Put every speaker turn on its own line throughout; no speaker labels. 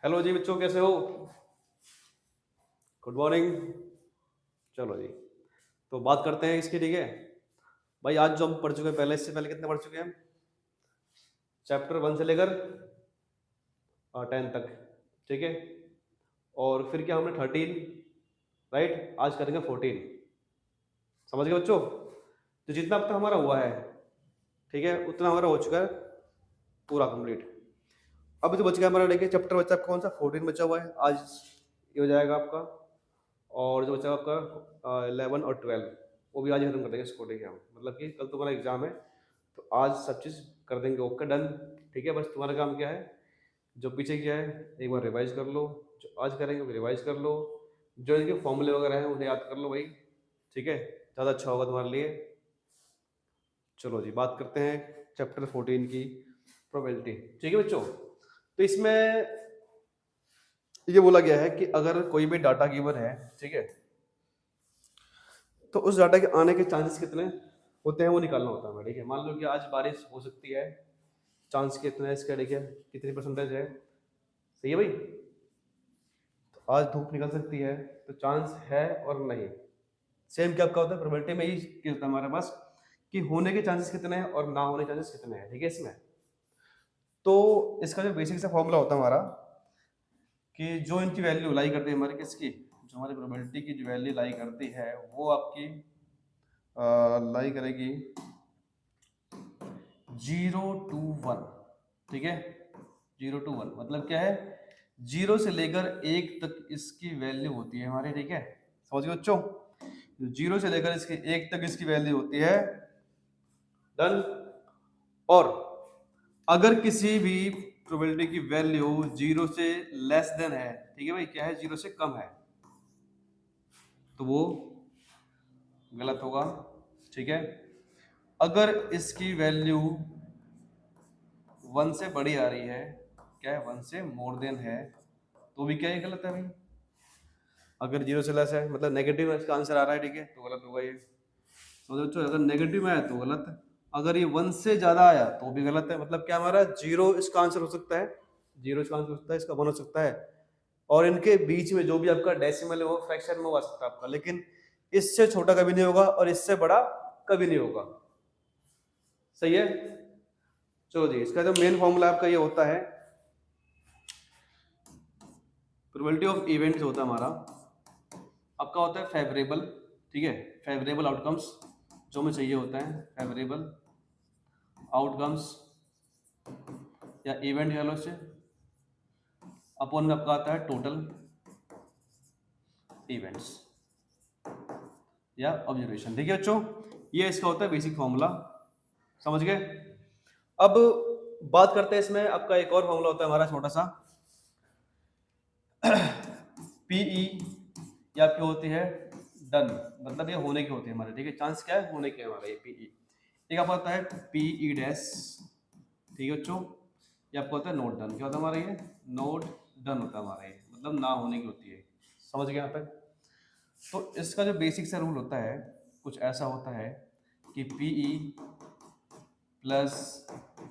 Hello जी बच्चों, कैसे हो? Good morning. चलो जी, तो बात करते हैं इसकी। ठीक है भाई, आज जो हम पढ़ चुके हैं पहले, इससे पहले कितने पढ़ चुके हैं हम? चैप्टर 1 से लेकर 10 तक। ठीक है, और फिर क्या हमने 13, राइट, आज करेंगे 14। समझ गए बच्चों? तो जितना अब तक हमारा हुआ है, ठीक है, उतना हमारा हो चुका है पूरा कंप्लीट। अब तो बच गया हमारा, देखिए चैप्टर बचा कौन सा, 14 बचा हुआ है। आज ये हो जाएगा आपका, और जो बचा आपका 11 और 12, वो भी आज ही खत्म कर देंगे इसको। ठीक है, हम मतलब कि कल तुम्हारा एग्जाम है, तो आज सब चीज़ कर देंगे। Okay, done. ठीक है, बस तुम्हारा काम क्या है, जो पीछे किया है एक बार रिवाइज कर लो, जो आज करेंगे वो रिवाइज कर लो, जो इनके फॉर्मूले वगैरह हैं उन्हें याद कर लो भाई। ठीक है, ज़्यादा अच्छा होगा तुम्हारे लिए। चलो जी, बात करते हैं चैप्टर 14 की, प्रोबेबिलिटी। ठीक है बच्चों, तो इसमें ये बोला गया है कि अगर कोई भी डाटा गिवन है, ठीक है, तो उस डाटा के आने के चांसेस कितने होते हैं वो निकालना होता है हमें। ठीक है, मान लो कि आज बारिश हो सकती है, चांस कितना है इसका, ठीक है, कितनी परसेंटेज है, सही है भाई। तो आज धूप निकल सकती है, तो चांस है और नहीं। सेम क्या आपका होता है प्रोबेबिलिटी में, ही क्या होता है हमारे पास कि होने के चांसेस कितने हैं और ना होने के चांसेस कितने हैं। ठीक है, इसमें तो इसका जो बेसिक सा फॉर्मूला होता है हमारा, कि जो इनकी वैल्यू लाई करती है हमारी किसकी, जो हमारी प्रोबेबिलिटी की जो वैल्यू लाई करती है वो आपकी लाई करेगी 0 to 1। ठीक है, 0 to 1 मतलब क्या है, 0 से लेकर 1 तक इसकी वैल्यू होती है हमारी। ठीक है, समझ गए बच्चों? 0 से लेकर इसकी 1 तक इसकी वैल्यू होती है, डन। और अगर किसी भी प्रोबेबिलिटी की वैल्यू 0 से लेस देन है, ठीक है भाई, क्या है, 0 से कम है, तो वो गलत होगा। ठीक है, अगर इसकी वैल्यू 1 से बड़ी आ रही है, क्या है, 1 से मोर देन है, तो भी क्या है, गलत है भाई। अगर 0 से लेस है मतलब नेगेटिव में इसका आंसर आ रहा है, ठीक है, तो गलत होगा ये। समझो बच्चों, अगर नेगेटिव में आया तो गलत है, अगर ये 1 से ज्यादा आया तो भी गलत है। मतलब क्या, हमारा 0 इसका आंसर हो सकता है, 0 इसका आंसर हो सकता है, इसका 1 हो सकता है, और इनके बीच में जो भी आपका डेसिमल है वो फ्रैक्शन में हो आ सकता है आपका, लेकिन इससे छोटा कभी नहीं होगा और इससे बड़ा कभी नहीं होगा। सही है। चलो जी, इसका जो मेन फॉर्मूला आपका ये होता है, प्रोबेबिलिटी ऑफ इवेंट्स होता है हमारा, आपका होता है फेवरेबल। ठीक है, फेवरेबल आउटकम्स जो हमें चाहिए होता है, फेवरेबल आउटकम्स या इवेंट कह लो इसे, अपॉन में आपका आता है टोटल इवेंट्स या ऑब्जर्वेशन। ठीक है बच्चों, ये इसका होता है बेसिक फॉर्मूला। समझ गए? अब बात करते हैं इसमें आपका एक और फॉर्मूला होता है हमारा छोटा सा, पीई, या आपकी होती है डन, मतलब ये होने की होती है हमारे। ठीक है, चांस क्या है, होने के हमारा ये पीई। एक आपका होता है पीई डैश, ठीक है बच्चों, ये आपको होता है नोट डन। क्या होता है हमारा ये, नोट डन होता है हमारा ये, मतलब ना होने की होती है। समझ गए यहाँ तक? तो इसका जो बेसिक सा रूल होता है कुछ ऐसा होता है कि P E plus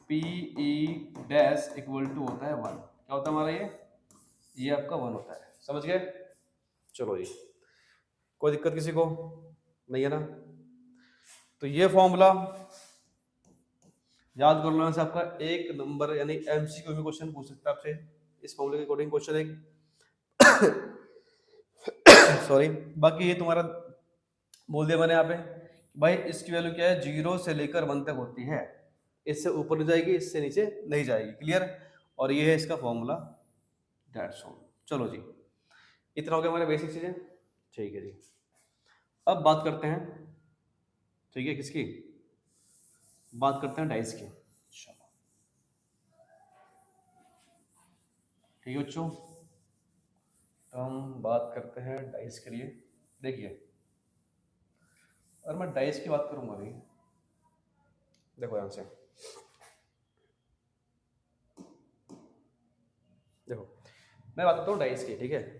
P E dash equal to होता है 1। क्या होता है हमारा ये आपका 1 होता है। समझ गए? चलो जी, कोई दिक्कत किसी को नहीं है ना? तो ये फॉर्मूला याद कर लो, से आपका 1 नंबर यानी एमसीक्यू में क्वेश्चन पूछ सकता है आपसे इस फॉर्मूले के अकॉर्डिंग क्वेश्चन एक। सॉरी, बाकी ये तुम्हारा बोल दिया मैंने यहाँ पे भाई, इसकी वैल्यू क्या है, 0 से लेकर 1 तक होती है, इससे ऊपर नहीं जाएगी, इससे नीचे नहीं जाएगी। क्लियर? और ये है इसका फॉर्मूला, दैट्स ऑल। चलो जी, इतना हो गया हमारे बेसिक चीजें। ठीक है जी, अब बात करते हैं, ठीक है, किसकी बात करते हैं, डाइस की। चलो ठीक है बच्चों, तो हम बात करते हैं डाइस के लिए। देखिए, और मैं डाइस की बात करूंगा अभी, देखो यहाँ से, देखो मैं बात करता हूँ डाइस की। ठीक है,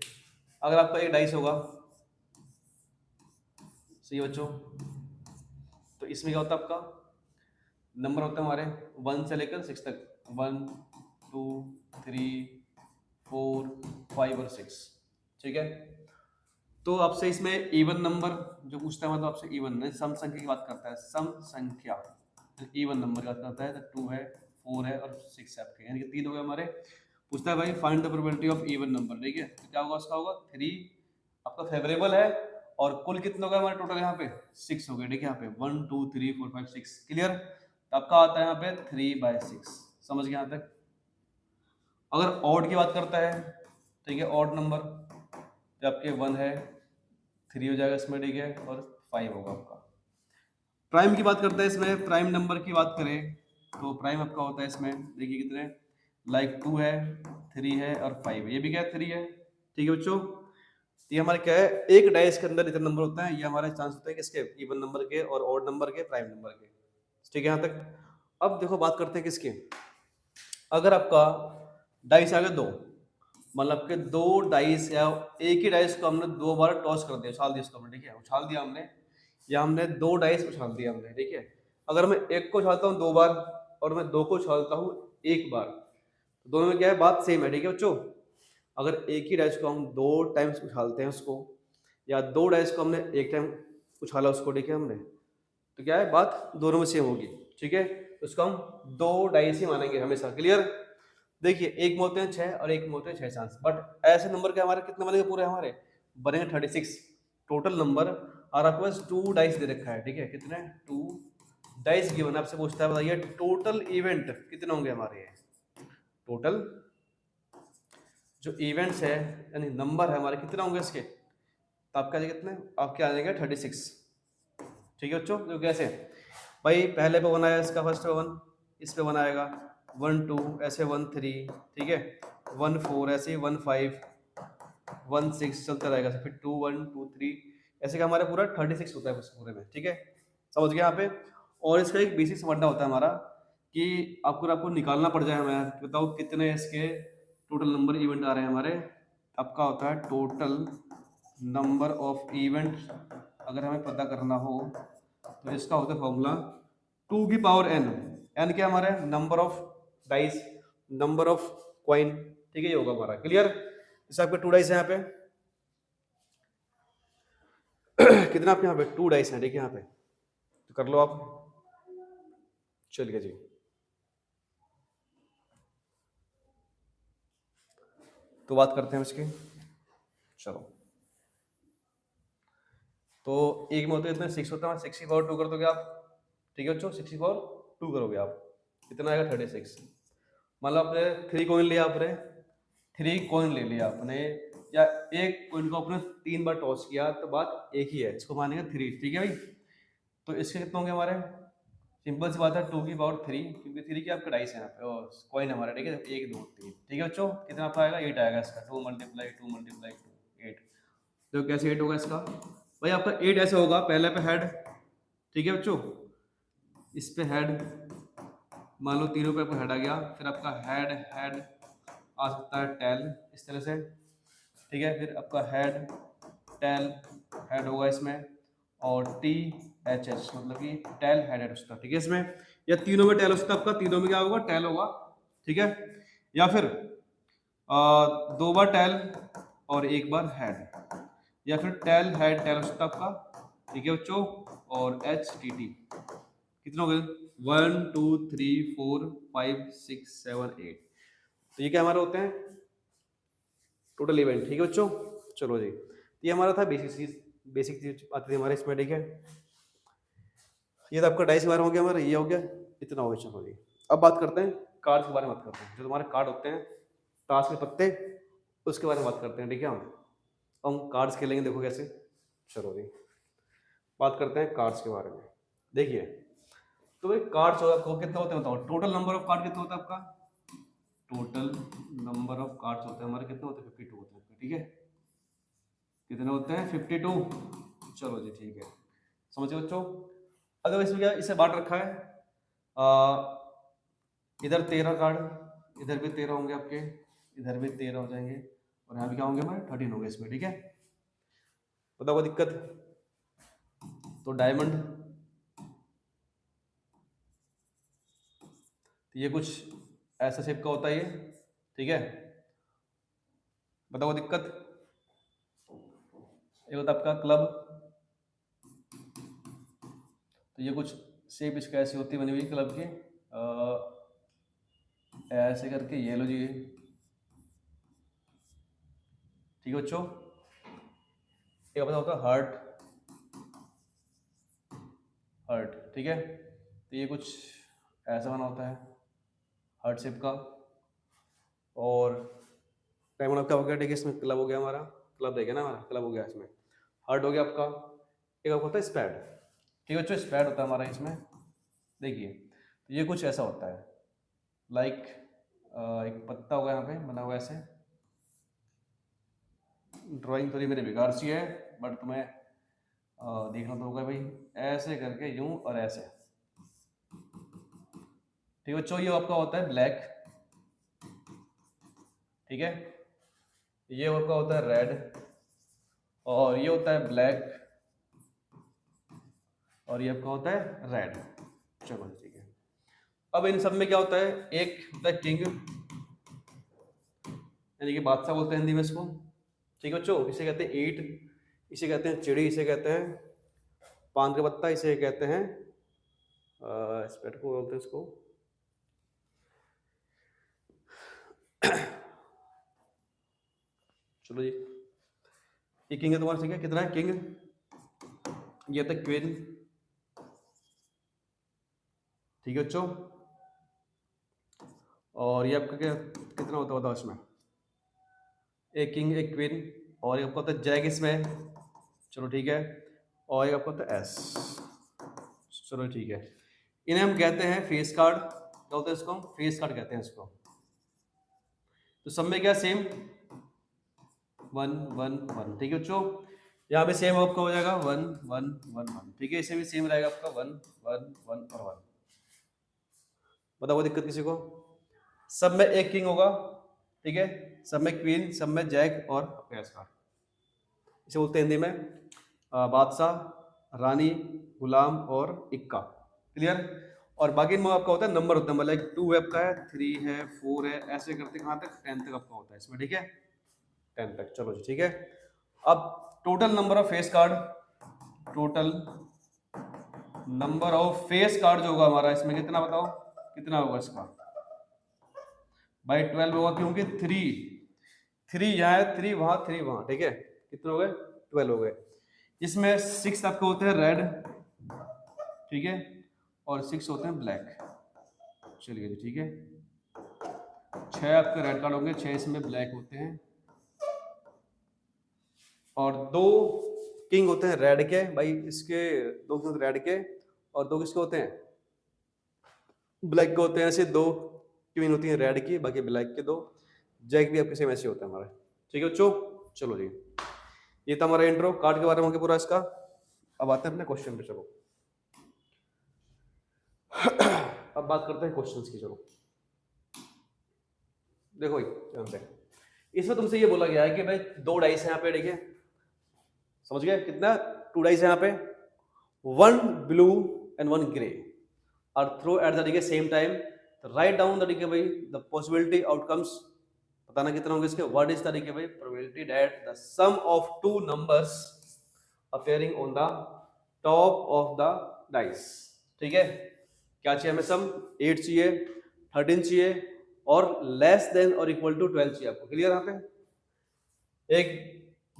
अगर आपका एक डाइस होगा, सही है बच्चों, तो इसमें क्या होता है, आपका नंबर होता है हमारे 1 से लेकर 6 तक, 1 2 3 4 5 और 6, ठीक है। तो आपसे इसमें इवन नंबर जो पूछता है, मतलब आपसे इवन नहीं, सम संख्या की बात करता है, सम संख्या इवन नंबर की बात करता है, तो 2 है, 4 है और 6 है आपके, यानी कि 3 हो गए हमारे। पूछता है भाई find the probability of even number, ठीक है, तो क्या होगा उसका, होगा 3 आपका फेवरेबल है, और कुल कितने हो गए हमारे टोटल यहाँ पे 6 हो गए, ठीक है, यहाँ पे 1 2 3 4 5 6, क्लियर। तो आपका आता है यहाँ पे 3/6, समझ गए यहाँ तक। अगर ऑड की बात करता है, ठीक है, ऑड नंबर तो आपके 1 है, 3 हो जाएगा इसमें, ठीक है, और 5 होगा आपका। प्राइम की बात करते हैं, इसमें प्राइम नंबर की बात करें तो प्राइम आपका होता है इसमें, देखिए कितने, लाइक 2 है, 3 है और 5 है, ये भी क्या है 3 है, ठीक है बच्चों। तो ये हमारे क्या है, एक डाइस के अंदर इतने नंबर होता है, ये हमारे चांस होता है किसके, इवन नंबर के और ऑड नंबर के, प्राइम नंबर के, ठीक है यहाँ तक। अब देखो बात करते हैं किसके, अगर आपका डाइस आ गया 2, मतलब के 2 डाइस या एक ही डाइस को हमने 2 बार टॉस कर दिया, उछाल दिया उसको हमने, ठीक है, उछाल दिया हमने, या हमने 2 डाइस उछाल दिया हमने, ठीक है। अगर मैं एक को उछालता हूँ 2 बार और मैं 2 को उछालता हूँ 1 बार, तो दोनों में क्या है, बात सेम है, ठीक है बच्चों। अगर एक ही डाइस को हम 2 टाइम्स उछालते हैं उसको, या 2 डाइस को हमने एक टाइम उछाला उसको, ठीक है हमने, तो क्या है, बात दोनों में सेम होगी, ठीक है। तो उसको हम 2 डाइस ही मानेंगे हमेशा, क्लियर। देखिए एक में होते हैं 6 और एक में होते हैं 6 चांस, बट ऐसे नंबर के हमारे कितने बनेंगे, पूरे हमारे बनेंगे 36 टोटल नंबर, और आपके पास 2 डाइस दे रखा है, ठीक है, कितने, 2 डाइस गिवन, आपसे पूछता है बताइए टोटल इवेंट कितने होंगे हमारे, ये टोटल जो इवेंट्स है यानी नंबर है हमारे कितने होंगे इसके, तो आपका कितने, आपके आ जाएंगे 36, ठीक है बच्चों। जो कैसे भाई, पहले पे बनाया इसका फर्स्ट पे 1, इस पे बनाएगा 1 2, ऐसे 1 3, ठीक है, 1 4, ऐसे 1 5 1 6 चलता रहेगा, फिर 2 1 2 3, ऐसे का हमारा पूरा 36 होता है बस पूरे में, ठीक है, समझ गए यहाँ पे। और इसका एक बेसिक समझना होता है हमारा कि आपको निकालना पड़ जाए हमें, बताओ कितने इसके टोटल नंबर इवेंट आ रहे हैं हमारे, आपका होता है टोटल नंबर ऑफ इवेंट, अगर हमें पता करना हो तो इसका होता है फॉर्मूला 2 की पावर n, n क्या हमारा number of dice, number of coin, ठीक है, ये होगा हमारा, क्लियर। जैसे आपके 2 डाइस है यहाँ पे कितना आपके यहाँ पे 2 डाइस है, ठीक है, यहाँ पे तो कर लो आप, चलिए जी। तो बात करते हैं इसकी, चलो। तो एक में होते हैं इतने 6 होता है, 6 की पावर 2 कर दोगे आप, ठीक है बच्चों, 6 की पावर 2 करोगे आप, कितना आएगा 36। मतलब आपने 3 कॉइन लिया, आपने 3 कॉइन ले लिया आपने, या एक कॉइन को आपने 3 बार टॉस किया, तो बात एक ही है, इसको मानेंगे 3, ठीक है भाई। तो इसके कितने होंगे हमारे, सिंपल सी बात है 2 की पावर 3, क्योंकि 3 की आपका डाइस है यहाँ पे और कॉइन हमारा, ठीक है, 1 2 3, ठीक है बच्चों। कितना आपका आएगा 8 आएगा इसका, 2 × 2 × 2 8, तो कैसे 8 होगा इसका भाई, आपका 8 ऐसे होगा, पहले पे हेड, ठीक है बच्चों, इस पे हेड, मान लो तीनों पे आपका हेड आ गया, फिर आपका हेड हेड आ सकता है टेल, इस तरह से, ठीक है, फिर आपका हेड टेल हेड होगा इसमें, और टी एच एच मतलब कि टेल हेड हेड उसका, ठीक है इसमें, या तीनों में टेल उसका, आपका तीनों में क्या होगा, टेल होगा, ठीक है, या फिर 2 बार टेल और 1 बार हेड, या फिर टेल हेड टेल उसका आपका, ठीक है बच्चों, और एच टी टी, कितने हो गए 1 2 3 4 5 6 7 8, तो ये क्या हमारे होते हैं टोटल इवेंट, ठीक है बच्चों। चलो जी, तो ये हमारा था बेसिक चीज आती थी हमारे इसमें, ठीक है। ये तो आपका डाइस के बारे में हो गया हमारा, ये हो गया, इतना हो गया, चलो जी। अब बात करते हैं कार्ड्स के बारे में, बात करते हैं जो तुम्हारे कार्ड होते हैं ताश के पत्ते, उसके बारे में बात करते हैं, ठीक है। हम कार्ड्स खेलेंगे, देखो कैसे, चलो जी बात करते हैं कार्ड्स के बारे में। देखिए तो भाई कार्ड्स को कितना होते हैं बताओ, टोटल नंबर ऑफ कार्ड कितना होता है आपका, टोटल नंबर ऑफ कार्ड्स होते हैं हमारे कितने होते हैं 52 होते हैं, ठीक है, कितने होते हैं 52। चलो जी ठीक है, समझिए बच्चों। अगर इसमें क्या इसे बांट रखा है, इधर 13 कार्ड, इधर भी 13 होंगे आपके, इधर भी 13 हो जाएंगे, और यहाँ भी क्या होंगे हमारे 13 होंगे इसमें, ठीक है। बताओ कोई दिक्कत, तो डायमंड, तो ये कुछ ऐसा शेप का होता है ये, ठीक है, बताओ दिक्कत। ये होता है आपका क्लब, तो ये कुछ शेप इसका ऐसी होती है बनी हुई क्लब की, ऐसे करके ये लो जी, ठीक है बच्चों। ये पता होता है हार्ट, हार्ट, ठीक है। तो ये कुछ ऐसा बना होता है हार्ट शेप का, और डायमंड आपका हो गया, ठीक है। इसमें क्लब हो गया हमारा, क्लब देखे ना, हमारा क्लब हो गया, इसमें हार्ट हो गया आपका। एक आपका होता है स्पैड, ठीक है बच्चों, स्पैड होता है हमारा इसमें। देखिए तो ये कुछ ऐसा होता है, लाइक एक पत्ता होगा यहाँ पे बना हुआ ऐसे। ड्राइंग थोड़ी मेरी बेकार सी है, बट तुम्हें देखना तो होगा भाई। ऐसे करके यूं और ऐसे, ठीक है बच्चों। ये आपका होता है ब्लैक, ठीक है। ये आपका होता है रेड, और ये होता है ब्लैक, और ये आपका होता है रेड। चलो ठीक है। अब इन सब में क्या होता है, एक होता है किंग, यानी कि बादशाह बोलते हैं हिंदी में इसको, ठीक है बच्चों। इसे कहते हैं ईट, इसे कहते हैं चिड़ी, इसे कहते हैं पान का पत्ता, इसे कहते हैं स्पेट को बोलते हैं इसको चलो जी, ये किंग है तुम्हारा, ठीक है। कितना है किंग, ये था क्वीन, ठीक है बच्चों। और ये आपका क्या कितना होता होता उसमें, एक किंग एक क्वीन, और ये आपका होता है जैग इसमें, चलो ठीक है। और ये आपका होता है एस, चलो ठीक है। इन्हें हम कहते हैं फेस कार्ड, क्या होता है इसको, हम फेस कार्ड कहते हैं इसको। तो सब में क्या सेम 1 1 1, ठीक है बच्चों। यहाँ पे सेम आपका हो जाएगा 1 1 1 1, ठीक है। इसे भी सेम रहेगा आपका 1 1 1 और 1। बताओ कोई दिक्कत किसी को। सब में एक किंग होगा, ठीक है, सब में क्वीन, सब में जैक और पेस कार्ड। इसे बोलते हैं हिंदी में बादशाह, रानी, गुलाम और इक्का, क्लियर। और बाकी इनमें आपका होता है नंबर होता है, मतलब 2 है आपका है, 3 है, 4 है, ऐसे करते कहाँ तक 10 तक आपका होता है इसमें, ठीक है, 10 तक। चलो जी ठीक है। अब total number of face card, total number of face card जो होगा हमारा इसमें कितना, बताओ कितना होगा इसका भाई। 12 होगा, क्योंकि 3 यहाँ है, 3 वहाँ, 3 वहाँ, ठीक है। कितने हो गए, 12 हो गए। इसमें 6 आपके होते हैं रेड, ठीक है, और 6 होते हैं ब्लैक। चलिए जी ठीक है। 6 आपके रेड कार्ड होंगे, 6 इसमें ब्लैक होते हैं, और 2 किंग होते हैं रेड के भाई, इसके 2 किंग रेड के, और 2 किसके होते हैं, ब्लैक के होते हैं। ऐसे 2 क्वीन होती हैं रेड की, बाकी ब्लैक के 2। जैक भी आपके सेम ऐसे होता है हमारा, ठीक है बच्चों। चलो जी, ये था हमारा इंट्रो कार्ड के बारे में पूरा इसका। अब आते हैं अपने क्वेश्चन पे, चलो अब बात करते हैं क्वेश्चंस की। चलो देखो ध्यान से, इसमें तुमसे ये बोला गया है कि भाई 2 डाइस है यहाँ पे, देखिए समझ गए कितना, 2 डाइस है यहाँ पे, 1 blue and 1 grey are throw at the same time. Write down the भाई द पॉसिबिलिटी आउटकम्स, बताना कितना होंगे इसके। व्हाट इज द भाई probability that the sum of 2 numbers appearing on the top of the dice, ठीक है। क्या चाहिए हमें, सम 8 चाहिए, 13 चाहिए, और लेस देन और इक्वल टू 12 चाहिए आपको, क्लियर। यहाँ पे एक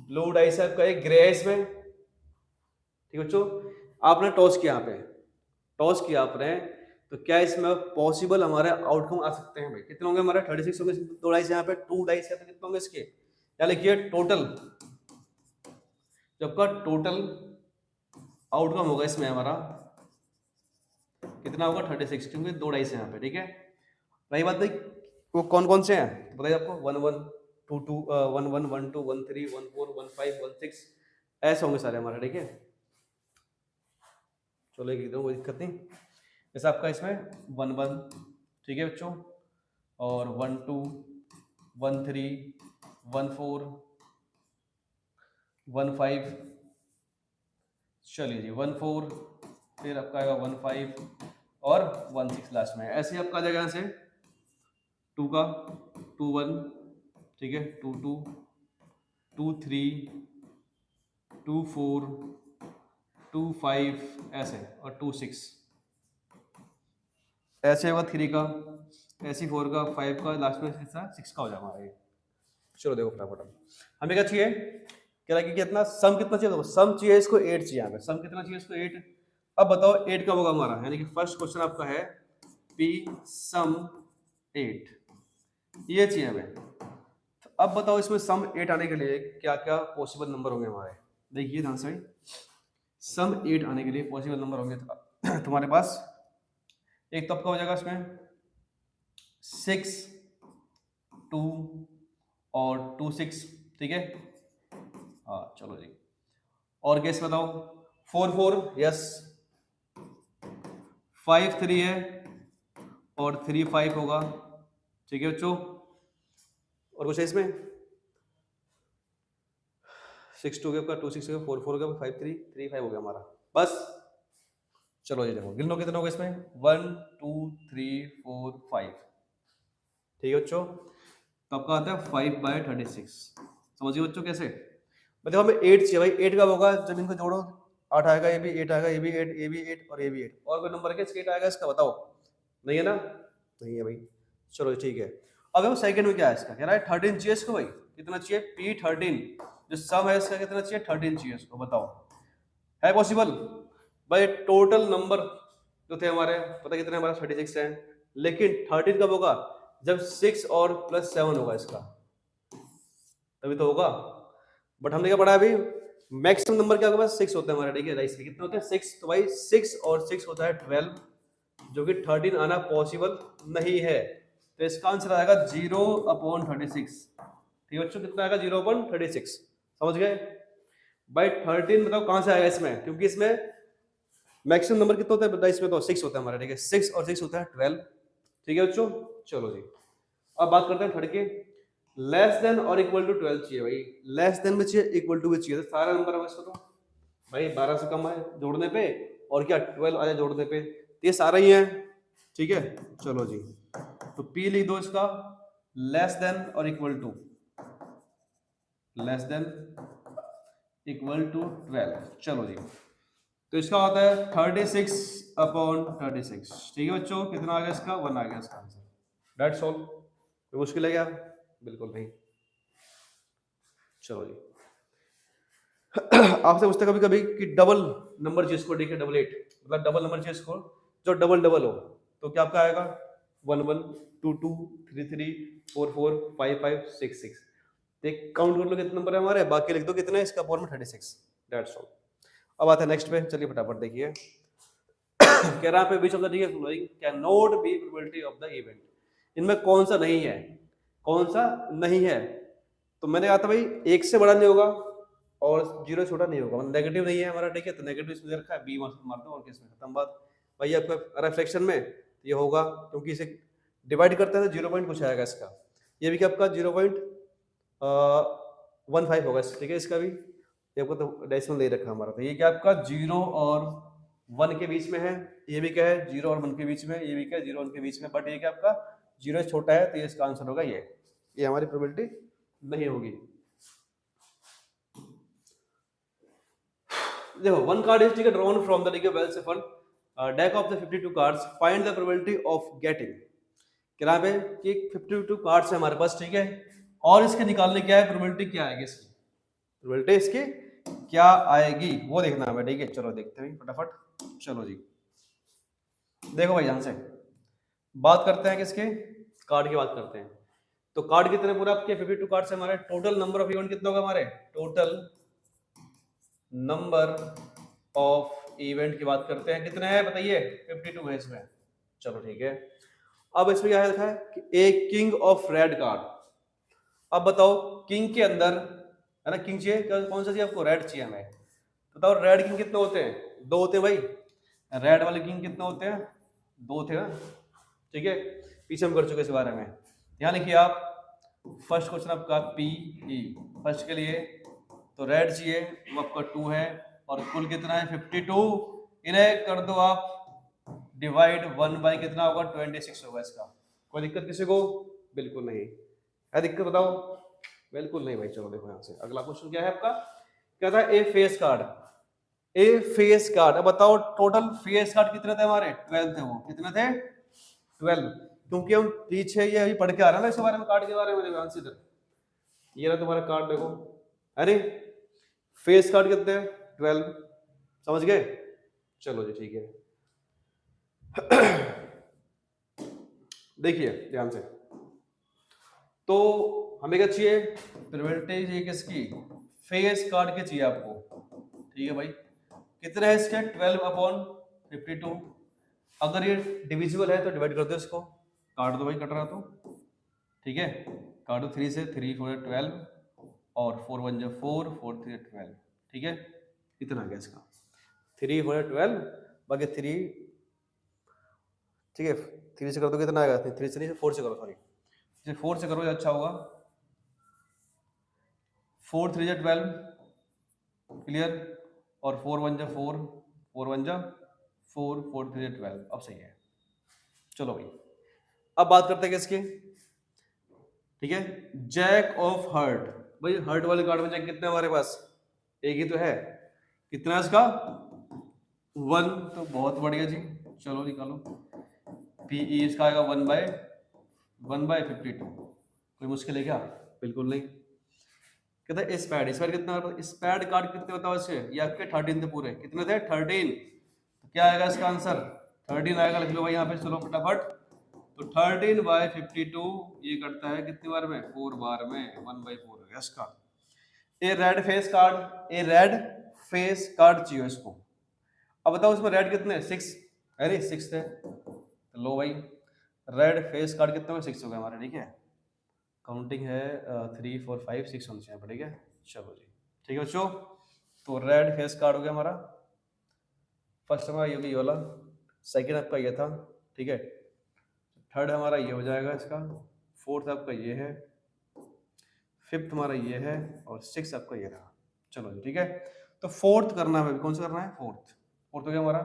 ब्लू डाइस है आपका, एक ग्रे है इसमें, ठीक है बच्चों। आपने टॉस किया, यहाँ पे टॉस किया आपने, तो क्या इसमें पॉसिबल हमारे आउटकम आ सकते हैं भाई। कितने होंगे हमारे, 36 होंगे। 2 डाइस यहाँ पे, 2 डाइस है तो कितने होंगे इसके, क्या लिखिए टोटल, जब का टोटल आउटकम होगा इसमें हमारा कितना होगा, 36, क्योंकि 2 डाइस है यहाँ पे, ठीक है। रही बात भाई वो कौन कौन से हैं, बताइए आपको। 1 1 2 2 1 1 1 2 1 3 1 4 1 5 1 6 ऐसे होंगे सारे हमारे, ठीक है। चलो एकदम कोई दिक्कत नहीं। जैसे आपका इसमें 1 1, ठीक है बच्चों, और 1 2 1 3 1 4 1 5, चलिए जी 1 4, फिर आपका आएगा 1 5 और 1 6 लास्ट में। ऐसे ही आपका आ जाएगा यहाँ से 2 का 2 1, ठीक है, 2 2 2 3 2 4 2 5 ऐसे, और 2 6 ऐसे होगा 3 का, ऐसे 4 का, 5 का, लास्ट में 6 का हो जाएगा हमारा ये। चलो देखो फटाफट हमें क्या चाहिए, कह रहा है कि कितना सम कितना चाहिए, देखो सम चाहिए इसको 8 चाहिए, हमें सम कितना चाहिए इसको 8। अब बताओ 8 कब होगा हमारा, यानी कि फर्स्ट क्वेश्चन आपका है पी सम 8, ये चाहिए हमें। तो अब बताओ इसमें सम 8 आने के लिए क्या क्या पॉसिबल नंबर होंगे हमारे, देखिए ध्यान से, सम 8 आने के लिए पॉसिबल नंबर होंगे तुम्हारे पास, एक तो आपका हो जाएगा इसमें 6 2 और 2 6, ठीक है। हाँ चलो जी, और गेस बताओ, 4 4 यस, 5 3 है, और 3 5 होगा, ठीक है बच्चों। और कुछ है इसमें, 6 2 का 2 6 का 4 4 का 5 3 3 5 हो गया हमारा, बस। चलो ये देखो गिन लो कितने होगा इसमें, 1 2 3 4 5, ठीक है बच्चों। तो आपका आता है 5/36, समझिए बच्चों कैसे। देखो हमें 8 चाहिए भाई, 8 कब होगा, जब इनको जोड़ो 8 आएगा, ये भी 8 आएगा, ये भी 8, ये भी 8 और ये भी 8, और कोई नंबर है 8 आएगा इसका, बताओ। नहीं है ना, नहीं है भाई। चलो ठीक है, अब देखो सेकंड में क्या है इसका, कह रहा है 13 चाहिए इसको भाई, कितना चाहिए P13, जो सम है इसका कितना चाहिए 13 चाहिए इसको, बताओ है पॉसिबल। भाई टोटल नंबर जो थे हमारे पता कितने, हमारा 36 है, लेकिन 13 कब होगा, जब 6 और +7 होगा इसका, तभी तो होगा। बट हमने क्या पढ़ा अभी, मैक्सिमम नंबर क्या होगा, 6 होता है हमारा, ठीक है राइट, कितने होते हैं 6, तो भाई 6 और 6 होता है 12, जो कि 13 आना पॉसिबल नहीं है, तो इसका आंसर आएगा 0/36, ठीक है बच्चों, कितना आएगा 0/36, समझ गए भाई। 13 बताओ कहां से आएगा इसमें, क्योंकि इसमें मैक्सिमम नंबर कितना होता है बताइए, इसमें तो 6 होता है हमारा, ठीक है 6 और 6 होता है 12, ठीक है बच्चों। चलो जी, अब बात करते हैं थर्ड की, लेस देन और इक्वल टू 12 चाहिए भाई, लेस देन में चाहिए, इक्वल टू भी चाहिए, तो सारा नंबर है इसको, तो भाई 12 से कम है जोड़ने पे, और क्या 12 आ जाए जोड़ने पे, तो ये सारा ही है, ठीक है। चलो जी, तो P लिख दो इसका, लेस देन और equal to, less than equal to 12, चलो जी, तो इसका होता है 36/36, ठीक है बच्चों, कितना आ गया इसका, 1 आ गया इसका आंसर, दैट्स ऑल। कोई मुश्किल है क्या, बिल्कुल नहीं। चलो जी, आपसे पूछते कभी कभी कि डबल नंबर चाहिए इसको, ठीक है 88, मतलब डबल नंबर चाहिए इसको जो डबल डबल हो, तो क्या आपका आएगा 1 1 2 2 3 3 4 4 5 5 6 6, देख काउंट कर लो कितने नंबर है हमारे, बाकी लिख दो कितने हैं, इसका फॉर्म में 36, दैट्स ऑल। अब आता है नेक्स्ट पे, चलिए फटाफट देखिए। कह रहा है पे बीच ऑफ द डी following can not be probability of the event, इनमें कौन सा नहीं है, कौन सा नहीं है, तो मैंने कहा था भाई 1 से बड़ा नहीं होगा और 0 छोटा नहीं होगा, मतलब नेगेटिव नहीं है हमारा, ठीक है, तो नेगेटिव इसमें दे रखा है, बी मार दो और किसमें खत्म बात। भाई आपका रिफ्लेक्शन में ये होगा, क्योंकि इसे डिवाइड करते हैं तो 0 पॉइंट कुछ आएगा इसका, ये भी क्या आपका 0.15 होगा, ठीक है इसका भी, ये आपको तो डेसिमल दे रखा हमारा, तो ये क्या आपका 0 और 1 के बीच में है, ये भी क्या है 0 और 1 के बीच में, ये भी क्या है 0 और 1 के बीच में, बट ये क्या आपका 0 छोटा है, तो ये इसका आंसर होगा ये हमारी प्रोबेबिलिटी नहीं होगी। देखो one card is drawn from the well shuffled deck of the 52 cards, find the probability of getting, क्या पे कि 52 कार्ड्स है हमारे पास, ठीक है, और इसके निकालने क्या है प्रोबेबिलिटी, क्या आएगी इसकी प्रोबेबिलिटी, इसकी क्या आएगी वो देखना है, ठीक है। चलो देखते हैं फटाफट, चलो जी देखो भाई ध्यान से बात करते हैं किसके, कार्ड की बात करते हैं, तो कार्ड कितने पूरे आपके 52 कार्ड से हमारे, टोटल नंबर ऑफ इवेंट कितना होगा हमारे, टोटल नंबर ऑफ इवेंट की बात करते हैं, कितने हैं बताइए, 52 है इसमें, चलो ठीक है। अब इसमें क्या लिखा है कि a king of red card, अब बताओ किंग के अंदर है ना, किंग चाहिए, कौन सा चाहिए आपको, रेड चाहिए हमें, बताओ रेड किंग कितने होते हैं, 2 होते हैं भाई, रेड वाले किंग कितने होते हैं, 2 थे ना, ठीक है, पीछे हम कर चुके इस बारे में, यहाँ लिखिए आप, फर्स्ट क्वेश्चन आपका पी ई फर्स्ट के लिए, तो रेड चाहिए वो आपका 2 है, और कुल कितना है 52, इन्हें कर दो आप डिवाइड 1 बाई कितना होगा 26 होगा इसका, कोई दिक्कत किसी को, बिल्कुल नहीं है दिक्कत, बताओ बिल्कुल नहीं भाई। चलो देखो यहाँ से अगला क्वेश्चन क्या है आपका, क्या था, ए फेस कार्ड। ए फेस कार्ड, अब बताओ टोटल फेस कार्ड कितने थे हमारे, 12 थे। वो कितने थे, 12। क्योंकि हम पीछे ये अभी पढ़ के आ रहे हैं ना इस बारे में, कार्ड के बारे में। देखो आंसर, ये रहा तुम्हारा कार्ड, देखो। अरे फेस कार्ड कितने हैं, 12। समझ गए। चलो जी ठीक है। देखिए ध्यान से, तो हमें क्या चाहिए, प्रिवेंटेज चाहिए किसकी, फेस कार्ड के चाहिए आपको। ठीक है भाई, कितने हैं इसके, 12/52। अगर ये डिविजिबल है तो डिवाइड कर दो इसको, काट दो भाई, कट रहा तो। ठीक है, काट दो 3 से, 3 4 12 और 4 1 जो 4 4 3 12। ठीक है, इतना आ गया इसका, 3 4 12, बाकी 3। ठीक है, 3 से कर दो कितना आएगा, 3 से नहीं, 4 से करो, सॉरी, 4 से करो अच्छा होगा। 4 3 12, क्लियर। और 4 1 जा 4 4 1 जा 4 4 3 12, अब सही है। चलो भाई, अब बात करते हैं किसकी। ठीक है, जैक ऑफ हर्ट। भाई हर्ट वाले कार्ड में जैक कितने हमारे पास, एक ही तो है। कितना है इसका, 1। तो बहुत बढ़िया जी, चलो निकालो। पीई इसका आएगा 1/52। कोई मुश्किल है क्या, बिल्कुल नहीं। कहता है स्पैड, स्पैड कितना, स्पैड कार्ड कितने बताओ इसके, ये आपके 13 थे पूरे, कितने थे 13। तो क्या आएगा इसका आंसर, 13 आएगा, लिख लो भाई यहाँ पे, चलो फटाफट। तो 13/52 ये करता है कितनी बार में, 4 बार में, 1/4 हो गया इसका। ए रेड फेस कार्ड, ए रेड फेस कार्ड चाहिए इसको। अब बताओ इसमें रेड कितने, 6 है, नहीं 6 थे। तो लो भाई, रेड फेस कार्ड कितने में, 6 हो गए हमारे। ठीक है, काउंटिंग है 3 4 5 6 होने चाहिए। ठीक है, चलो जी ठीक है बच्चों। तो रेड फेस कार्ड हो गया हमारा। फर्स्ट हमारा ये वाला, सेकंड आपका ये था। ठीक है, थर्ड हमारा ये हो जाएगा इसका, फोर्थ आपका ये है, फिफ्थ हमारा ये है, और सिक्स आपका ये रहा। चलो जी ठीक है, तो फोर्थ करना है, कौन सा करना है, फोर्थ। फोर्थ हो गया हमारा।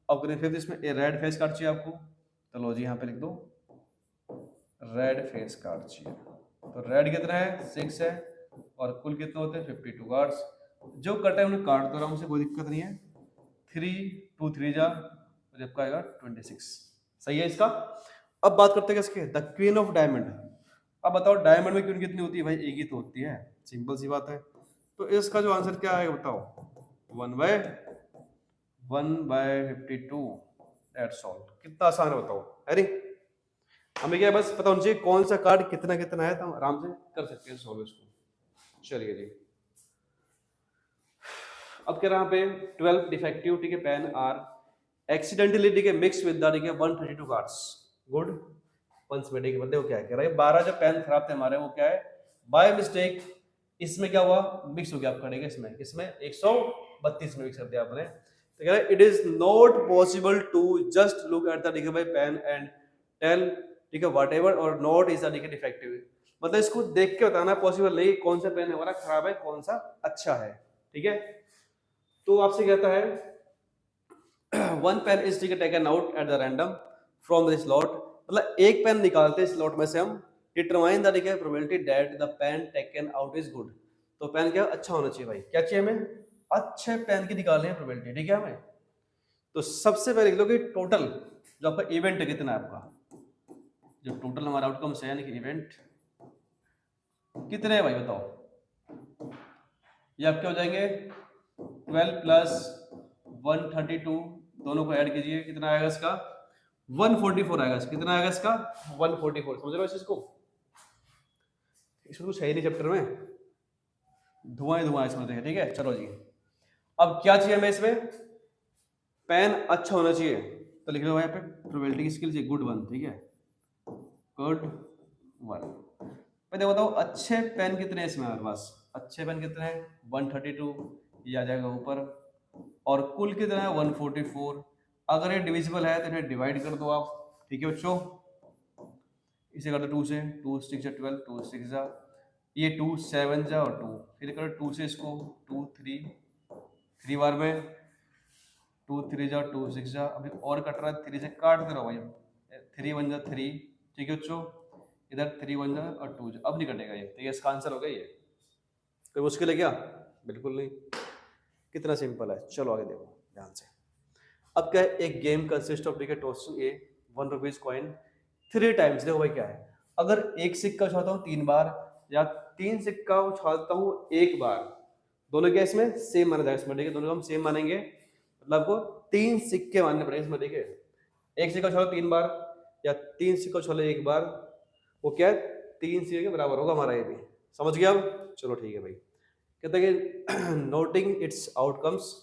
अब करें फिफ्थ, इसमें रेड फेस कार्ड चाहिए आपको। तो लो जी यहाँ पे लिख दो, रेड फेस कार्ड चाहिए। तो रेड कितना है, 6 है, और कुल कितने होते हैं 52 कार्ड्स। जो कटा है उन्हें काट दो, मुझसे कोई दिक्कत नहीं है। 3 2 3 जा, तो जब का आएगा 26। सही है इसका। अब बात करते हैं इसके, द क्वीन ऑफ डायमंड। अब बताओ डायमंड में क्वीन कितनी होती है भाई, एक ही तो होती है, सिंपल सी बात है। तो इसका जो आंसर क्या आएगा बताओ, 1/52। That's all. कितना आसान है बताओ, है नहीं। हमें क्या है, बस पता होना चाहिए कौन सा कार्ड कितना कितना है, तो हम आराम से कर सकते हैं सॉल्व इसको। चलिए जी, अब कह रहा है यहाँ पे 12 डिफेक्टिव, ठीक है, पेन आर एक्सीडेंटली, ठीक है, मिक्स विद द, ठीक है, 132 कार्ड्स। गुड। वंस में ठीक है, बंदे को क्या कह रहा है, 12 जो पेन खराब थे हमारे, वो क्या है, बाय मिस्टेक इसमें क्या हुआ, मिक्स हो गया आपका, ठीक है, इसमें 132 में मिक्स कर दिया आपने। तो कह रहा है it is not possible to just look at the, ठीक है भाई, पेन एंड टेल, ठीक है, वट एवर और नॉट इज द, ठीक है, डिफेक्टिव। मतलब इसको देख के बताना पॉसिबल नहीं कौन सा पेन हमारा खराब है, कौन सा अच्छा है। ठीक है, तो आपसे कहता है वन पेन इज, ठीक है, taken out at the random from the slot. मतलब एक पेन निकालते हैं स्लॉट में से हम, डिटरमाइन द, ठीक है, probability that the pen taken out is good. तो पेन क्या अच्छा होना चाहिए भाई, क्या चाहिए हमें, अच्छे पेन की निकालनी है प्रोबेबिलिटी। ठीक है हमें, तो सबसे पहले लिख लो कि टोटल जो आपका इवेंट है कितना है आपका, जो टोटल हमारा आउटकम है, यानी कि इवेंट कितने हैं भाई बताओ। ये आपके हो जाएंगे 12 प्लस 132, दोनों को ऐड कीजिए, कितना आएगा इसका, 144 आएगा। कितना आएगा इसका, 144। समझ रहे हो इस चीज को, इसमें कुछ है ही नहीं चैप्टर में, धुआं ही धुआं इसमें। ठीक है, चलो जी, अब क्या चाहिए हमें इसमें, पेन अच्छा होना चाहिए। तो लिख लो यहाँ पे प्रोबेबिलिटी की स्किल चाहिए, गुड 1। ठीक है, गुड 1। पहले बताओ अच्छे पेन कितने हैं इसमें हमारे पास, अच्छे पेन कितने हैं, 132, ये आ जाएगा ऊपर, और कुल कितना है 144। अगर ये डिविजिबल है तो इन्हें डिवाइड कर दो आप। ठीक है बच्चों, इसे कर दो 2 से, 2 6 12, 2 6 जा, ये 2 7 जा और 2, फिर करो 2 से इसको, 2 3 3 बार में, 2 3 जा 2 6 जा, अभी और कट रहा है, 3 से काट दे रहा भाई, 3 1 जा 3। ठीक है बच्चों, इधर 3 1 और 2 अब नहीं कटेगा ये, तो ये इसका आंसर हो गया ये। कोई मुश्किल है क्या? बिल्कुल नहीं, कितना सिंपल है। चलो आगे देखो ध्यान से। अब क्या है, एक game consist of tossing a 1 rupees coin 3 times. देखो भाई क्या है, अगर एक सिक्का उछालता हूँ 3 बार या 3 सिक्का उछालता हूँ 1 बार, दोनों के इसमें सेम माना जाएगा इसमें, ठीक है, दोनों को हम सेम मानेंगे, मतलब आपको 3 सिक्के मानने पड़ेंगे इसमें, ठीक है। एक सिक्का उछालो 3 बार या 3 सिक्का उछालो 1 बार, वो क्या है 3 सिक्के के बराबर होगा हमारा ये भी। समझ गया अब? चलो ठीक है भाई। कहता है कि नोटिंग इट्स आउटकम्स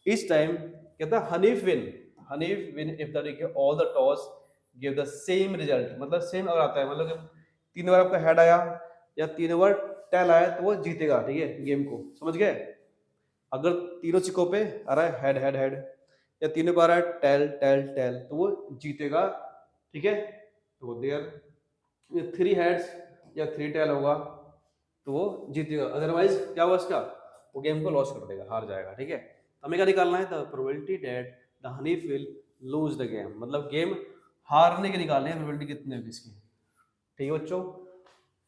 इस टाइम, कहता है Hanif win if the all the toss give the same result, मतलब सेम अगर आता है, मतलब कि 3 बार आपका हेड आया या 3 बार टेल आया तो वो जीतेगा, ठीक है, गेम को। समझ गए? अगर तीनों सिक्कों पे आ रहा है हेड हेड हेड या तीनों बार आ रहा है टेल टेल टेल तो वो जीतेगा, ठीक है। तो देयर 3 हेड्स या 3 टेल होगा तो वो जीतेगा, अदरवाइज क्या हुआ इसका, वो गेम को लॉस कर देगा, हार जाएगा, ठीक है। हमें क्या निकालना है, the probability that the Hanif will lose the game, मतलब गेम हारने के निकालने हैं प्रोबेबिलिटी कितनी होगी इसकी, ठीक है बच्चों।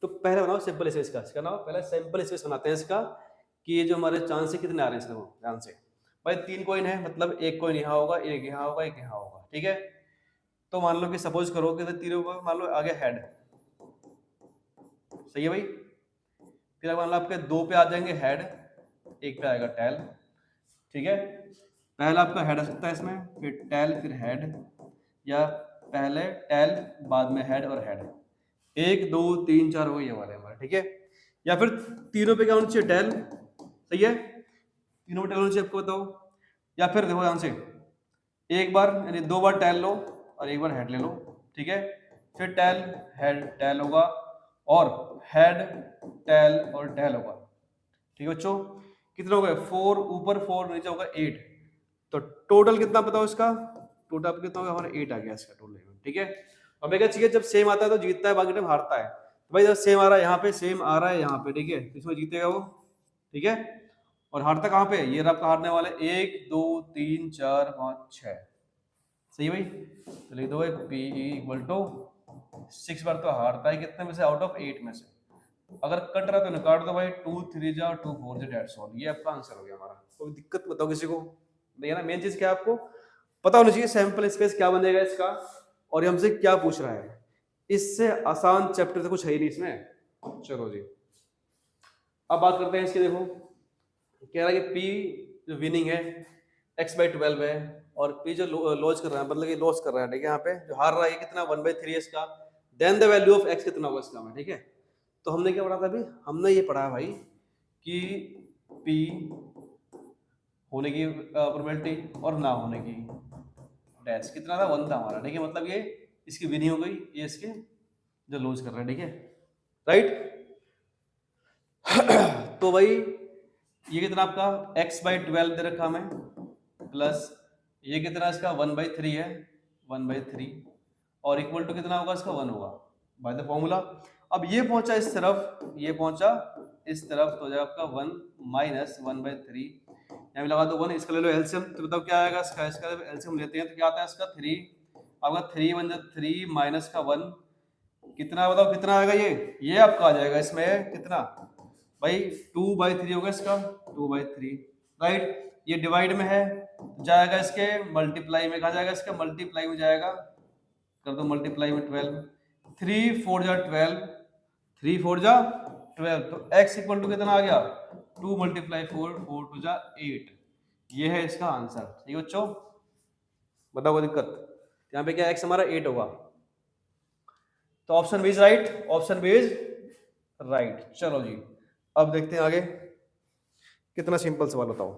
तो पहले बनाओ सिंपल स्पेस का, इसका नाम पहले सिंपल स्पेस बनाते हैं इसका, कि ये जो हमारे चांस है कितने आ रहे हैं इसमें, ध्यान से। भाई 3 कॉइन है, मतलब एक कॉइन यहाँ होगा, एक यहाँ होगा, एक यहाँ होगा, ठीक है। तो मान लो कि सपोज करो कि तीनों को मान लो आगे हेड, सही है भाई। फिर मान लो आपके 2 पे आ जाएंगे हेड, 1 पे आएगा टेल, ठीक है। पहला आपका हेड आ सकता है इसमें, फिर टेल फिर हेड, या पहले टेल बाद में हेड और हेड, 1 2 3 4 हो ये वाले हमारे, ठीक है। या फिर तीनों पे क्या होना चाहिए, टेल, सही है, तीनों पे टेल होना चाहिए, आपको बताओ। या फिर देखो ध्यान से, एक बार यानी 2 बार टेल लो और 1 बार हेड ले लो, ठीक है। फिर टेल हेड टेल होगा और हेड टेल और टेल होगा, ठीक है बच्चों। कितने हो गए, 4 ऊपर 4 नीचे होगा 8, तो टोटल कितना बताओ इसका, टोटल आपको कितना होगा, हमारा 8 आ गया इसका टोटल, ठीक है। हमें क्या चाहिए, जब सेम आता है तो जीतता है, बाकी टाइम हारता है। तो भाई जब सेम आ रहा है यहाँ पे, सेम आ रहा है यहाँ पे, ठीक है, तो इसमें जीतेगा वो, ठीक है। और हारता कहाँ पे, ये आपका हारने वाले 1 2 3 4 5 6, सही भाई। तो लिख दो भाई पी इक्वल टू 6 बार तो हारता है, कितने में से, आउट ऑफ 8 में से। अगर कट रहा तो निकाल दो भाई, 2 3 जा 2 4 जा, डेट्स ऑल, ये आपका आंसर हो गया हमारा। कोई दिक्कत बताओ किसी को, भैया ना मेन चीज क्या है, आपको पता होना चाहिए सैंपल स्पेस क्या बनेगा इसका, और ये हमसे क्या पूछ रहा है। इससे आसान चैप्टर तो कुछ है ही नहीं इसमें। चलो जी अब बात करते हैं इसकी। देखो कह रहा है कि पी जो विनिंग है x/12 है, और पी जो लॉस कर रहा है, मतलब कि लॉस कर रहा है, ठीक है, यहाँ पे जो हार रहा है कितना 1/3 है इसका, then the value of x कितना होगा इसका में, ठीक है। तो हमने क्या पढ़ा था अभी, हमने ये पढ़ा भाई कि p होने की प्रोबेबिलिटी और ना होने की डैश कितना था, 1 था हमारा, ठीक है। मतलब ये इसकी विनिंग हो गई, ये इसके जो लॉस कर रहा है, ठीक है, राइट। तो भाई ये कितना आपका x/12 दे रखा हमें, प्लस ये कितना इसका 1/3 है, 1/3, और इक्वल टू कितना होगा इसका 1 होगा बाय द फॉर्मूला। अब ये पहुंचा इस तरफ, ये पहुंचा इस तरफ, तो हो जाएगा आपका 1 माइनस 1/3, यहाँ लगा दो 1, इसका ले लो एलसीएम, तो बताओ क्या आएगा इसका, इसका एलसीएम लेते हैं तो क्या आता है इसका 3, आपका 3 1 3 माइनस का 1, कितना बताओ कितना आएगा, ये आपका आ जाएगा इसमें कितना भाई 2/3 होगा इसका, 2/3, राइट। ये डिवाइड में है जाएगा इसके मल्टीप्लाई में, कहा जाएगा इसका मल्टीप्लाई में जाएगा, कर दो मल्टीप्लाई में 12, 3 4 जा 12, 3 4 जा 12, तो x इक्वल टू कितना आ गया 2 × 4, 4 2 जा 8, ये है इसका आंसर, ठीक है बच्चों। बताओ कोई दिक्कत, यहाँ पे क्या x हमारा 8 होगा, तो option B is right, option B is right. चलो जी अब देखते हैं आगे, कितना सिंपल सवाल बताओ,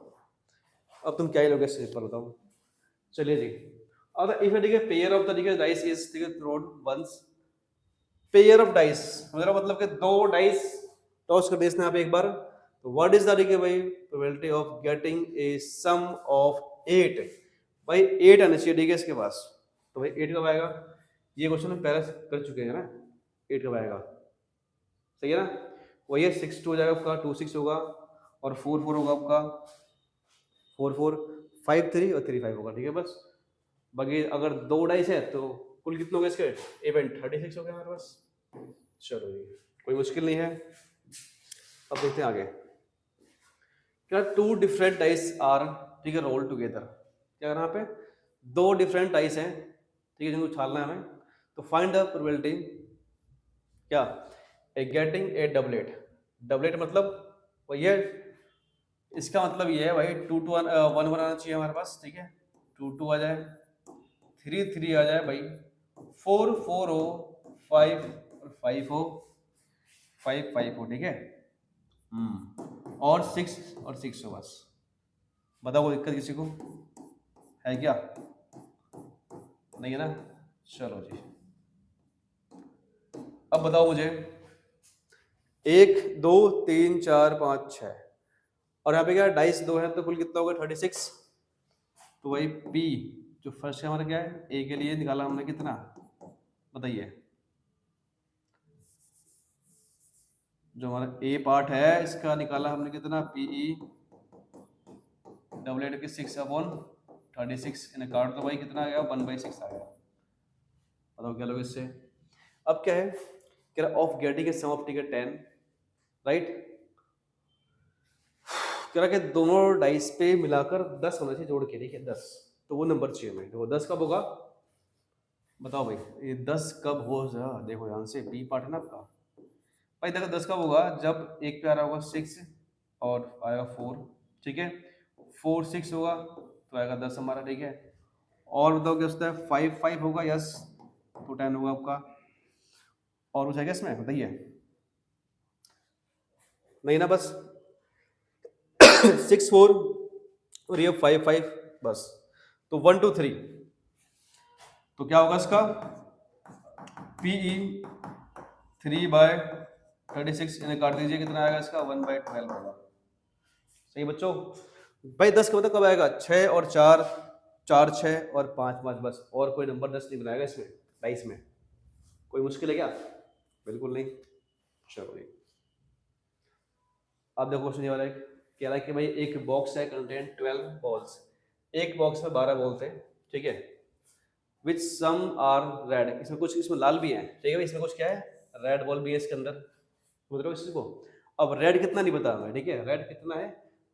अब तुम क्या ही लोगे सिंपल बताओ। चलिए जी, अब इफ देखिए pair of the dice is thrown once, pair of dice मतलब कि 2 डाइस टॉस कर दिए इसने आप एक बार, तो व्हाट इज द भाई probability of getting a sum of 8, भाई 8 आना चाहिए, ठीक है, इसके पास। तो भाई 8 कब आएगा, ये क्वेश्चन हम पहले कर चुके हैं ना, 8 कब आएगा, सही है ना। वही है 6 2 हो जाएगा आपका, 2 6 होगा, और 4 4 होगा आपका, 4 4 5 3 और 3 5 होगा, ठीक है बस। बाकी अगर 2 डाइस है तो कुल कितने हो गए इसके, इवेंट 36 हो गया हमारे पास, चलो जी, कोई मुश्किल नहीं है। अब देखते हैं आगे। क्या टू डिफरेंट डाइस आर, ठीक है, रोल टुगेदर। क्या यहाँ पे दो डिफरेंट डाइस हैं, ठीक है, जिनको उछालना है हमें। तो फाइंड द प्रोबेबिलिटी क्या ए गेटिंग ए डबलेट। डबलेट मतलब वही है, इसका मतलब ये है भाई 2 2 1 1 1 आना चाहिए हमारे पास, ठीक है, 2 2 आ जाए, 3 3 आ जाए भाई, 4 4 हो, 5 और 5 हो, 5 5 हो, ठीक है। और 6 और 6 हो बस। बताओ कोई दिक्कत किसी को है क्या? नहीं है ना? चलो जी, अब बताओ मुझे 1 2 3 4 5 6, और यहाँ पे क्या डाइस दो है, तो कुल कितना होगा 36। तो वही पी जो फर्स्ट हमारा क्या है, ए के लिए निकाला हमने कितना, बताइए। जो हमारा ए पार्ट है इसका निकाला हमने कितना, पीई डबल एड के 6/36, इन्हें काट दो भाई, कितना आ गया 1/6 आ गया। बताओ क्या लोग इससे। अब क्या है, कह रहा of getting sum of ticket 10, right. कह रहा कि दोनों डाइस पे मिलाकर 10 होना चाहिए जोड़ के, ठीक है 10। तो वो नंबर चाहिए हमें, तो वो 10 कब होगा बताओ भाई, ये 10 कब हो जा, देखो ध्यान से, बी पार्ट है ना आपका भाई। देखो 10 कब होगा, जब एक पे आ रहा होगा 6 और आएगा 4, ठीक है, 4 6 होगा तो आएगा 10 हमारा, ठीक है। और बताओ क्या होता है, 5 5 होगा, यस, तो 10 होगा आपका। और कुछ है क्या इसमें बताइए, नहीं ना, बस 6 4 और ये 5 5 बस। तो 1 2 3, तो क्या होगा इसका, पीई 3/36, इन्हें काट दीजिए, कितना आएगा इसका 1/12 होगा। सही बच्चों। भाई 10 का मतलब कब आएगा, 6 और 4, 4 6 और 5 5 बस, और कोई नंबर 10 नहीं बनाएगा इसमें डाइस में। कोई मुश्किल है क्या? बिल्कुल नहीं। चलो भाई, अब देखो क्वेश्चन ये वाला है, कह रहा है कि भाई एक बॉक्स है कंटेन 12 बॉल्स, एक बॉक्स में 12 बॉल थे, ठीक है, विच सम आर रेड, इसमें कुछ, इसमें लाल भी है, ठीक है, इसमें कुछ क्या है, रेड बॉल भी है इसके अंदर, समझ रहे हो इसको। अब रेड कितना नहीं पता हमें, ठीक है, रेड कितना है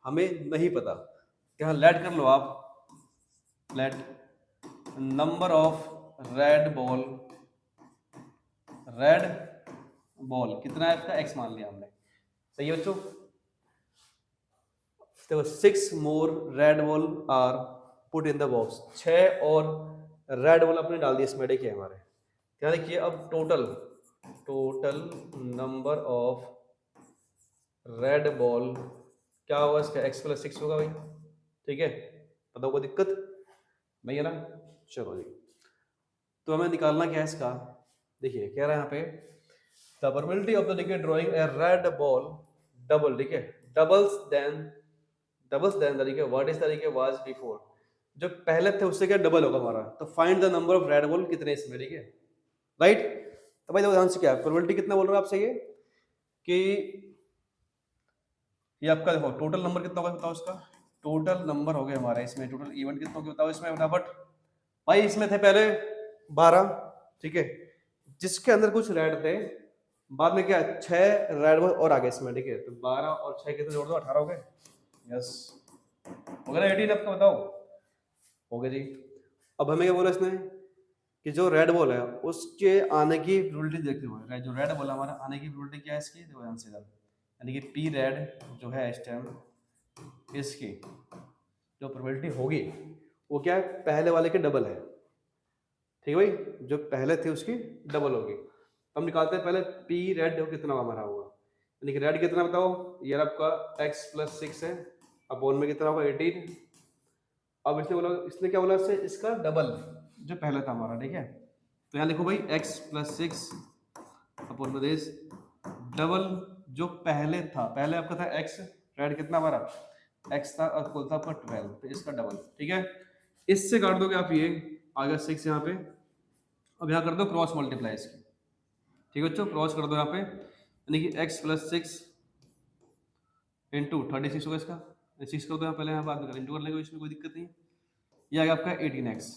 हमें नहीं पता। यहाँ लेट कर लो आप, let number of red ball कितना है इसका, एक्स मान लिया हमने, सही है बच्चों। देखो 6 more red ball are put in the box, 6 और रेड बॉल अपने डाल दिए इसमें, देखिए हमारे, क्या देखिए। अब total number of red ball क्या होगा इसका, x+6 होगा भाई, ठीक है। बताओ कोई दिक्कत नहीं है ना? चलो जी, तो हमें निकालना क्या है इसका, देखिए कह रहा है यहाँ पे द प्रोबेबिलिटी ऑफ द, देखिए, ड्राइंग ए रेड बॉल डबल, ठीक है, डबल्स देन तरीके व्हाट इज तरीके वाज बिफोर, जो पहले थे उससे क्या डबल होगा हमारा। तो find the number of red ball कितने इसमें, ठीक है, राइट। तो भाई देखो ध्यान से, क्या प्रोबेबिलिटी कितना बोल रहा है आपसे ये, कि ये आपका देखो टोटल नंबर कितना होगा बताओ इसका, टोटल नंबर हो गया हमारा इसमें, टोटल इवेंट कितना होगा बताओ इसमें फटाफट। भाई इसमें थे पहले 12, ठीक है, जिसके अंदर कुछ रेड थे, बाद में क्या 6 रेड बॉल और आगे इसमें, ठीक है, तो 12 और 6 कितने जोड़ दो, 18 हो गए, यस हो गया ना 18 आपका, बताओ हो गया जी। अब हमें क्या बोला इसने, कि जो रेड बॉल है उसके आने की प्रोबेबिलिटी देखते हुए, जो रेड बॉल हमारा आने की प्रोबेबिलिटी क्या है इसकी, देखो ध्यान से, यानी कि पी रेड जो है इस टाइम, इसकी जो प्रोबेबिलिटी होगी वो क्या है, पहले वाले के डबल है, ठीक है भाई, जो पहले थे उसकी डबल होगी। हम निकालते हैं पहले पी रेड कितना हमारा होगा, यानी कि रेड कितना बताओ, ये आपका x+6 है, अपॉन में कितना होगा 18। अब इसने बोला, इसने क्या बोला इससे, इसका डबल जो पहले था हमारा, ठीक है। तो यहाँ लिखो भाई x+6 अपॉन में दिस डबल जो पहले था, पहले आपका था x, रेड कितना हमारा x था, और कुल था आपका 12, तो इसका डबल, ठीक है। इससे काट दोगे आप, ये आ गया 6 यहाँ पे। अब यहाँ कर दो क्रॉस मल्टीप्लाई इसकी, ठीक है बच्चों, क्रॉस कर दो यहाँ पे, यानी कि x+6 इंटू 36 होगा इसका, 6 कर दो यहाँ, पहले यहाँ बाद में इंटू कर लेंगे, इसमें कोई दिक्कत नहीं। ये आ गया आपका 18x,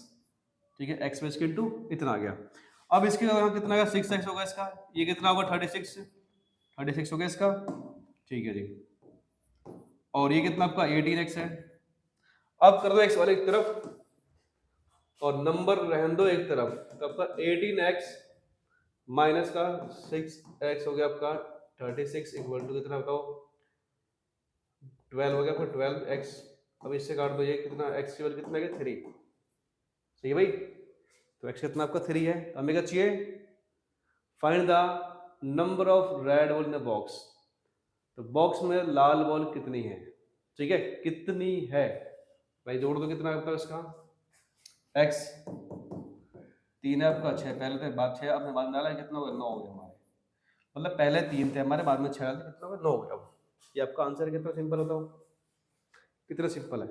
ठीक है, x में इसके इंटू इतना आ गया। अब इसके कितना होगा 6x होगा इसका, ये कितना होगा 36 हो गया इसका, ठीक है जी। और ये कितना आपका 18x है। अब कर दो x वाले एक तरफ और नंबर रहने दो एक तरफ, तो आपका 18x माइनस का 6x हो गया आपका 36 इक्वल टू कितना बताओ 12 हो गया आपका 12x। अब इससे काट दो, ये कितना x की वैल्यू कितना है 3, सही है भाई। तो x कितना आपका 3 है। तो हमें क्या चाहिए, find the number of red ball in the box. तो बॉक्स में लाल बॉल कितनी है, ठीक है, कितनी है भाई, जोड़ दो कितना होता है इसका x 3 है आपका 6, पहले तो बात 6 आपने बाद में डाला, कितना हो गया 9 हो गया हमारे, मतलब पहले 3 थे हमारे, बाद में 6 डाले, कितना हो गया 9 हो गया। अब ये आपका आंसर कितना सिंपल होता हो, कितना सिंपल है।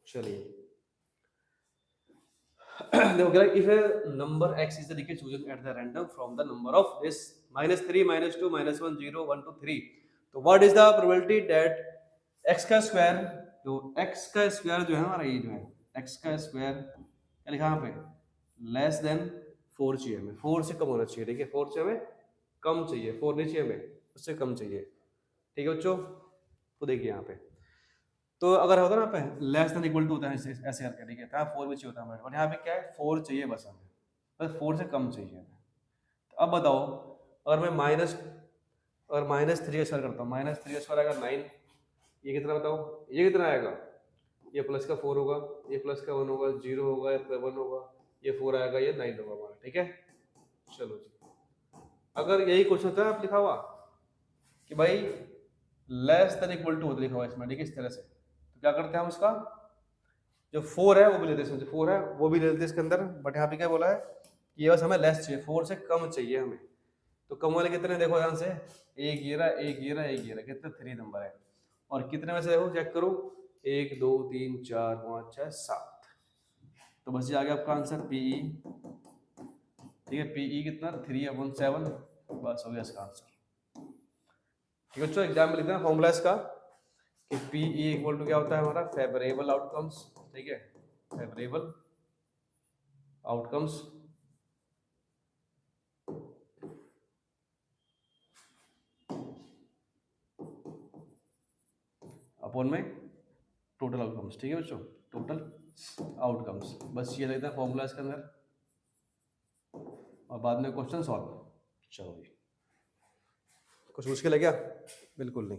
चलिए देखो क्या, if a number x is the chosen at the random from the number of this -3 -2 -1 0 1 2 3, तो what is the probability that x का स्क्वायर, जो x का स्क्वायर जो है हमारा, ये जो है x का स्क्वायर क्या लिखा यहाँ पे लेस देन 4 चाहिए हमें, 4 से कम होना चाहिए, ठीक है, 4 से हमें कम चाहिए, 4 नहीं चाहिए हमें, उससे कम चाहिए, ठीक है बच्चों। तो देखिए यहाँ पे, तो अगर होता ना पे लेस देन इक्वल टू होता है ऐसे करके, ठीक है, तो 4 भी चाहिए होता है, और यहाँ पे क्या है 4 चाहिए बस हमें, बस 4 से कम चाहिए हमें। तो अब बताओ, अगर मैं -3 स्क्वायर करता हूँ, -3 स्क्वायर आएगा 9, ये कितना बताओ, ये कितना आएगा, ये प्लस का 4 होगा, ये प्लस का 1 होगा, 0 होगा, ये 1 होगा, ये 4 आएगा, ये 9 होगा हमारा, ठीक है। चलो जी, अगर यही क्वेश्चन होता है आप लिखा हुआ कि भाई लेस देन इक्वल टू होता लिखा हुआ इसमें, ठीक है, इस तरह से, तो क्या करते हैं हम उसका, जो 4 है वो भी लेते हैं, जो 4 है वो भी ले लेते हैं इसके अंदर, बट यहाँ पे क्या बोला है कि ये बस हमें लेस चाहिए, 4 से कम चाहिए हमें। तो कम वाले कितने देखो ध्यान से, एक ये रहा, एक ये रहा, एक ये रहा, कितने 3 नंबर है, और कितने में से देखो चेक करो, 1 2 3 4 5 6 7, तो बस ये आ गया आपका आंसर पीई, ठीक है, पीई कितना 3/7, बस हो गया इसका आंसर, ठीक है बच्चों। एग्जाम में लिखना है फॉर्मूला इसका कि पीई इक्वल टू क्या होता है हमारा फेवरेबल आउटकम्स, ठीक है, फेवरेबल आउटकम्स अपॉन में टोटल आउटकम्स, ठीक है बच्चों, टोटल आउटकम्स, बस ये रहता है फॉर्मूला इसके अंदर, और बाद में क्वेश्चन सॉल्व। चलो जी, कुछ मुश्किल है क्या, बिल्कुल नहीं।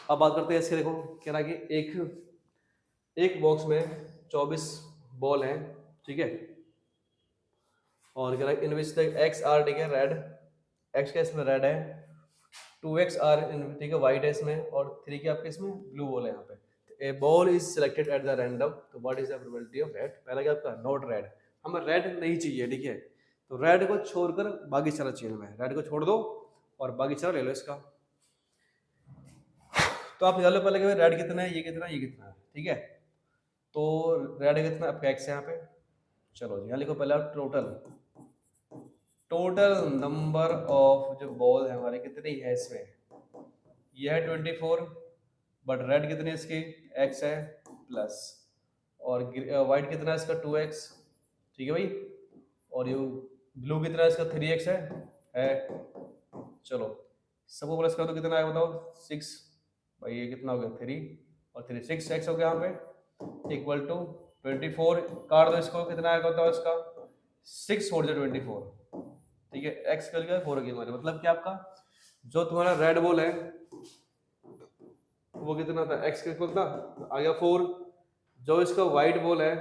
अब बात करते हैं इसके, देखो कह रहा है कि एक बॉक्स में 24 बॉल हैं, ठीक है, और कह रहा है इन विच द एक्स आर, ठीक है, रेड, एक्स का इसमें रेड है, 2x आर ठीक है वाइट है इसमें, और 3 के आपके इसमें ब्लू बॉल है यहाँ पे। A ball is selected at the random, तो what is the probability of red, पहला क्या आपका नॉट रेड, हमें रेड नहीं चाहिए, ठीक है, तो रेड को छोड़कर बाकी सारा चाहिए हमें, रेड को छोड़ दो और बाकी सारा ले लो इसका। तो आप निकाल लो पहले कि रेड कितना है, ये कितना है, ये कितना है, ठीक है, तो रेड कितना आपका एक्स है यहाँ पे। चलो जी, यहाँ लिखो पहले आप टोटल नंबर ऑफ जो बॉल है हमारे कितनी है इसमें, ये है 24, बट रेड कितनी है इसकी x है प्लस, और वाइट कितना है इसका 2x, ठीक है भाई, और ये ब्लू कितना है इसका 3x है। चलो सबको प्लस कर दो, कितना आएगा बताओ 6, भाई ये कितना हो गया 3 और 3 6x हो गया यहाँ पे इक्वल टू 24, काट दो इसको, कितना आएगा बताओ इसका 6 4 24, ठीक है, x कर गया 4 हो गया हमारे, मतलब क्या आपका जो तुम्हारा रेड बॉल है वो कितना था x का इक्वल था, आ गया 4, जो इसका व्हाइट बॉल है,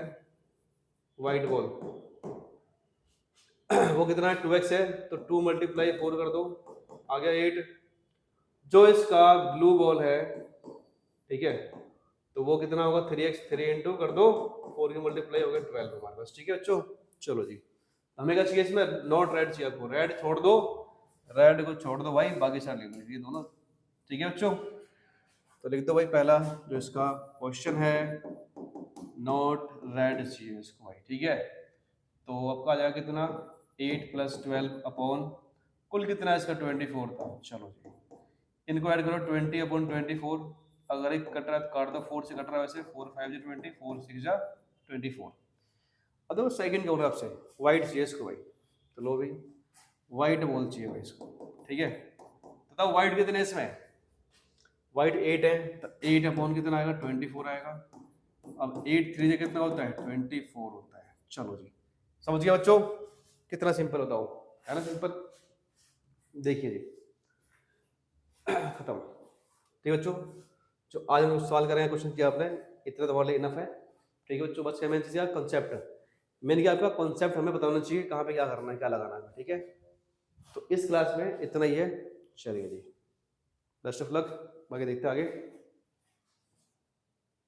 व्हाइट बॉल वो कितना है 2x है, तो 2 × 4 कर दो, आ गया 8, जो इसका ब्लू बॉल है, ठीक है, तो वो कितना होगा 3x, 3 इंटू कर दो 4 की मल्टीप्लाई हो गया 12 हमारे पास, ठीक है बच्चों। चलो जी, हमें क्या चाहिए इसमें, नॉट रेड चाहिए आपको, रेड छोड़ दो, रेड को छोड़ दो भाई, बाकी सारे ले लो ये दोनों, ठीक है बच्चों। तो लिख दो भाई पहला जो इसका क्वेश्चन है नॉट रेड चाहिए इसको भाई, ठीक है, तो आपका आ जाएगा कितना 8 + 12 अपॉन कुल कितना है इसका 24 था। चलो जी, इनको ऐड करो 20/24, अगर एक कट रहा है तो काट दो, 4 से कट रहा है वैसे, 4 5 20, 4 6 24, अब देखो सेकंड क्या बोल रहा है आपसे, वाइट चाहिए इसको भाई, तो लो भाई वाइट बॉल चाहिए भाई इसको, ठीक है। तो बताओ वाइट कितने इसमें, वाइट 8 है, तो 8 अपॉन कितना आएगा 24 आएगा। अब 8 3 कितना होता है 24 होता है। चलो जी समझ गया बच्चों, कितना सिंपल होता हो, है ना सिंपल। देखिए जी खत्म। ठीक है बच्चों, जो आज हम सवाल करेंगे क्वेश्चन किया आपने, इतना तो हमारे लिए इनफ है। ठीक है बच्चों, बस क्या मेन चीज़ कॉन्सेप्ट, मेन क्या आपका कॉन्सेप्ट हमें बताना चाहिए, कहाँ पे क्या करना है क्या लगाना है, ठीक है। तो इस क्लास में इतना ही है, चलिए जी बेस्ट ऑफ लक, बाकी देखते हैं आगे।